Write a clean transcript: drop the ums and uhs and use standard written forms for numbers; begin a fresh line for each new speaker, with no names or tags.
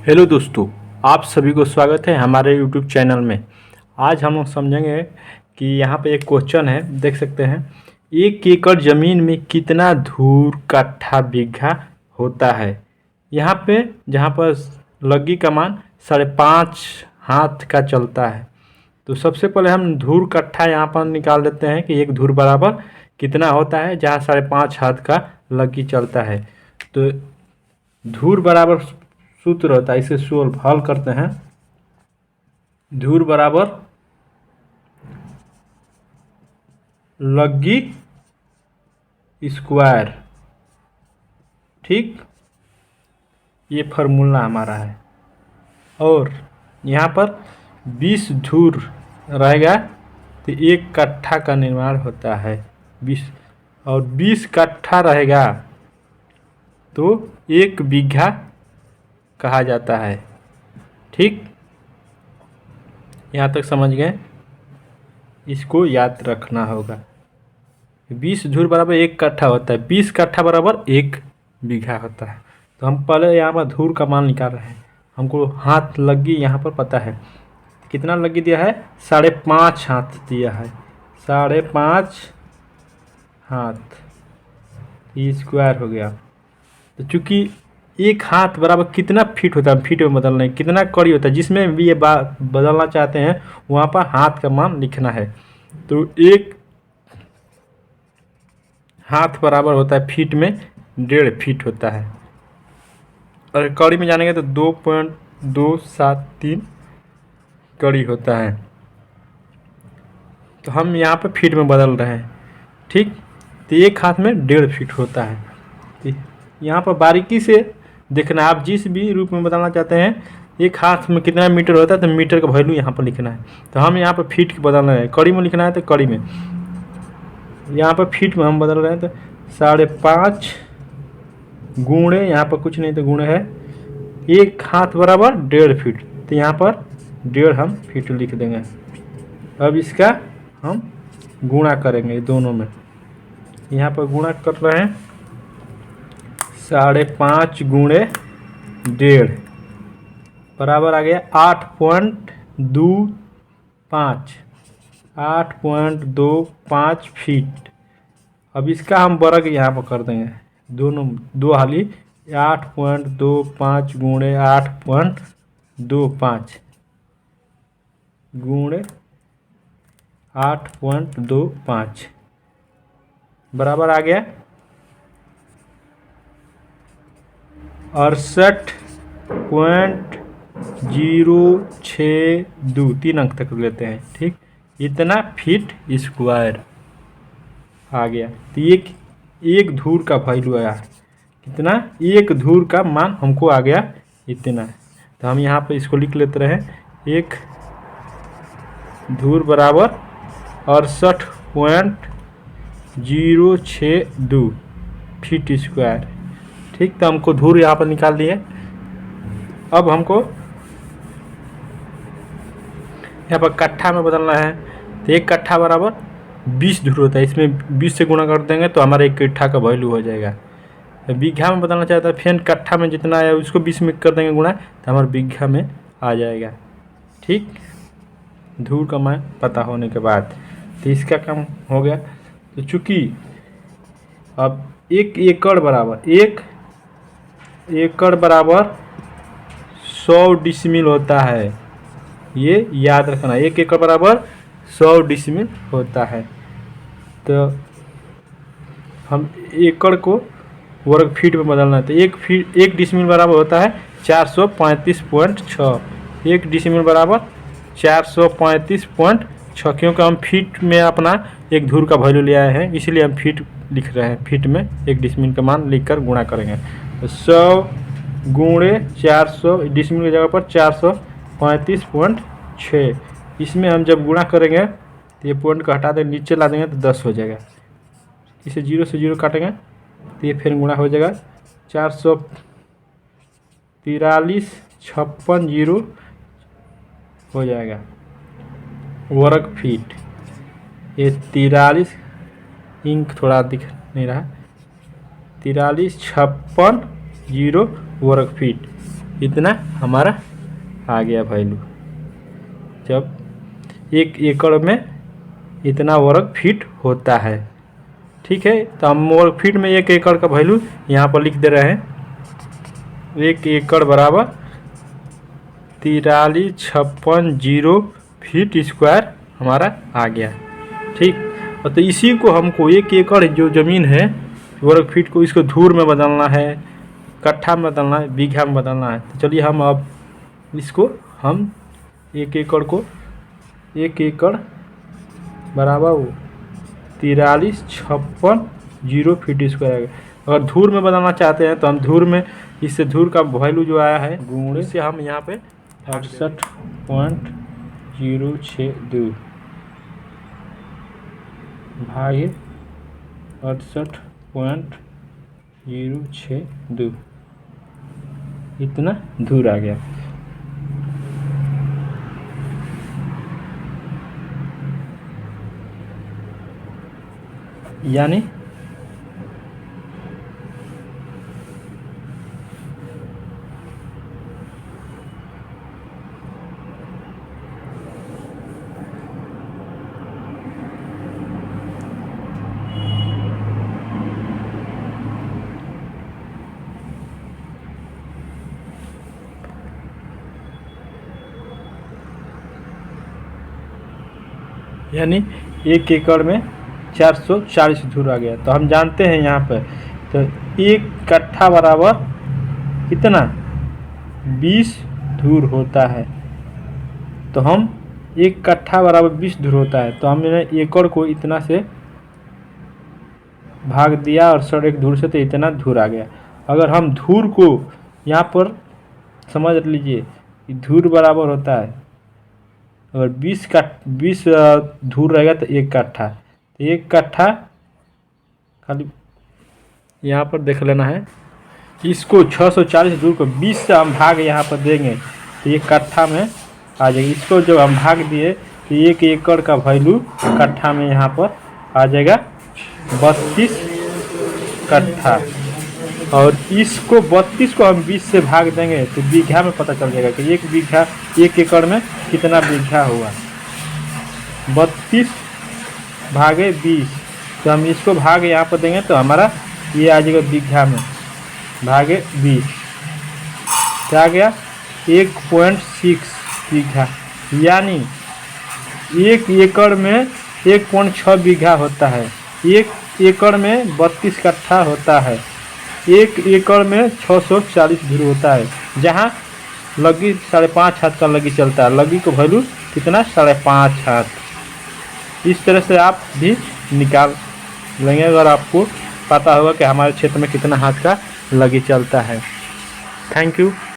Hello दोस्तों, आप सभी को स्वागत है हमारे यूट्यूब चैनल में। आज हम लोग समझेंगे कि यहाँ पे एक क्वेश्चन है, देख सकते हैं। 1 एकड़ ज़मीन में कितना धूर कट्ठा बीघा होता है। यहाँ पे जहाँ पर लग्गी का मान 5.5 हाथ का चलता है। तो सबसे पहले हम धूर कट्ठा यहाँ पर निकाल देते हैं कि एक धूर बराबर कितना होता है जहाँ 5.5 हाथ का लग्गी चलता है। तो धूर बराबर सूत्र होता है, इसे सोल्व हल करते हैं। धूर बराबर लग्गी स्क्वायर, ठीक, ये फार्मूला हमारा है। और यहाँ पर 20 धूर रहेगा तो 1 कट्ठा का निर्माण होता है। 20 और 20 कट्ठा रहेगा तो 1 बीघा कहा जाता है, ठीक। यहाँ तक समझ गए, इसको याद रखना होगा। 20 धूर बराबर 1 कट्ठा होता है, 20 कट्ठा बराबर 1 बीघा होता है। तो हम पहले यहाँ पर धूर का मान निकाल रहे हैं। हमको हाथ लग्गी यहाँ पर पता है, कितना लग्गी दिया है, 5.5 हाथ दिया है। 5.5 हाथ, ये स्क्वायर हो गया। तो चूँकि 1 हाथ बराबर कितना फीट होता है, फीट में बदलना है, कितना कड़ी होता है, जिसमें भी ये बदलना चाहते हैं वहाँ पर हाथ का मान लिखना है। तो 1 हाथ बराबर होता है फीट में 1.5 फीट होता है। और कड़ी में जानेंगे तो 2.273 कड़ी होता है। तो हम यहाँ पर फीट में बदल रहे हैं, ठीक। तो 1 हाथ में 1.5 फीट होता है। तो यहाँ पर बारीकी से देखना, आप जिस भी रूप में बदलना चाहते हैं 1 हाथ में कितना मीटर होता है तो मीटर का वैल्यू यहाँ पर लिखना है। तो हम यहाँ पर फीट बदलना है, कड़ी में लिखना है तो कड़ी में, यहाँ पर फीट में हम बदल रहे हैं। तो 5.5 गुणे, यहाँ पर कुछ नहीं तो गुणे है 1 हाथ बराबर 1.5 फीट। तो यहाँ पर 1.5 हम फीट लिख देंगे। अब इसका हम गुणा करेंगे दोनों में। यहाँ पर गुणा कर रहे हैं, 5.5 गुणे 1.5 बराबर आ गया 8.25, 8.25 फीट। अब इसका हम वर्ग यहाँ पर कर देंगे, दोनों दो हाली 8.25 गुणे 8.25 गुणे 8.25 बराबर आ गया 68.062, 3 अंक तक लेते हैं, ठीक। इतना फीट स्क्वायर आ गया। तो एक धूर का वैल्यू आया, कितना, 1 धूर का मान हमको आ गया इतना। तो हम यहाँ पे इसको लिख लेते रहे, 1 धूर बराबर 68.062 फीट स्क्वायर, ठीक। तो हमको धूर यहाँ पर निकाल दिए। अब हमको यहाँ पर कट्ठा में बदलना है। तो 1 कट्ठा बराबर 20 धूर होता है, इसमें 20 से गुणा कर देंगे तो हमारा 1 कट्ठा का वैल्यू हो जाएगा। तो बीघा में बदलना चाहता है, फिर कट्ठा में जितना आया उसको 20 में कर देंगे गुणा, तो हमारा बीघा में आ जाएगा, ठीक। धूर का मान पता होने के बाद तो इसका काम हो गया। तो चूँकि अब 1 एकड़ बराबर 1 एकड़ बराबर 100 डिसमिल होता है, ये याद रखना। 1 एकड़ बराबर 100 डिसमिल होता है। तो हम एकड़ को वर्ग फीट में बदलना है। तो 1 डिसमिल बराबर होता है 435.6, 1 डिसमिल बराबर 435.6, क्योंकि हम फीट में अपना 1 धूर का वैल्यू ले आए हैं, इसलिए हम फीट लिख रहे हैं। फीट में 1 डिसमिल का मान लिखकर गुणा करेंगे। तो 100 गुणे 400, डिसमिल की जगह पर 435.6, इसमें हम जब गुणा करेंगे तो ये पॉइंट को हटा देंगे, नीचे ला देंगे तो 10 हो जाएगा। इसे 0 से 0 काटेंगे तो ये फिर गुणा हो जाएगा 443.56 हो जाएगा वर्ग फीट। ये 43 इंक थोड़ा दिख नहीं रहा, 43.56 वर्ग फीट इतना हमारा आ गया वैल्यू। जब 1 एकड़ में इतना वर्ग फीट होता है, ठीक है। तो हम वर्ग फीट में 1 एकड़ का वैल्यू यहाँ पर लिख दे रहे हैं। 1 एकड़ बराबर 4356 फीट स्क्वायर हमारा आ गया, ठीक। और तो इसी को हमको 1 एकड़ जो ज़मीन है वर्ग फीट को, इसको धूर में बदलना है, कट्ठा में बदलना है, बीघा में बदलना है। तो चलिए हम अब इसको हम 1 एकड़ को 1 एकड़ बराबर 4356 फीट स्क्वायर। अगर धूर में बदलना चाहते हैं तो हम धूर में, इससे धूर का वैल्यू जो आया है गुणे से हम यहाँ पे 68.062 भागे 68.062 इतना धूर आ गया। यानी यानी 1 एकड़ में 440 धूर आ गया। तो हम जानते हैं यहाँ पर, तो 1 कट्ठा बराबर कितना 20 धूर होता है। तो हम 1 कट्ठा बराबर 20 धूर होता है, तो हमने एकड़ को इतना से भाग दिया और 1.5 धूर से, तो इतना धूर आ गया। अगर हम धूर को यहाँ पर समझ लीजिए, धूर बराबर होता है, अगर 20 धूर रहेगा तो 1 कट्ठा, तो 1 कट्ठा खाली यहाँ पर देख लेना है। इसको 640 धूर को 20 से हम भाग यहाँ पर देंगे तो 1 कट्ठा में आ जाएगा। इसको जब हम भाग दिए तो 1 एकड़ का वैल्यू कट्ठा में यहाँ पर आ जाएगा 32 कट्ठा। और इसको 32 को हम 20 से भाग देंगे तो बीघा में पता चल जाएगा कि 1 एकड़ में कितना बीघा हुआ। 32 भागे 20, तो हम इसको भाग यहाँ पर देंगे तो हमारा ये आ जाएगा बीघा में भागे 20, क्या आ गया 1.6 बीघा। यानी 1 एकड़ में 1.6 बीघा होता है। 1 एकड़ में 32 कट्ठा होता है। 1 एकड़ में 640 धूर होता है, जहाँ लगी 5.5 हाथ का लगी चलता है। लगी को वैल्यू कितना 5.5 हाथ। इस तरह से आप भी निकाल लेंगे अगर आपको पता होगा कि हमारे क्षेत्र में कितना हाथ का लगी चलता है। Thank you.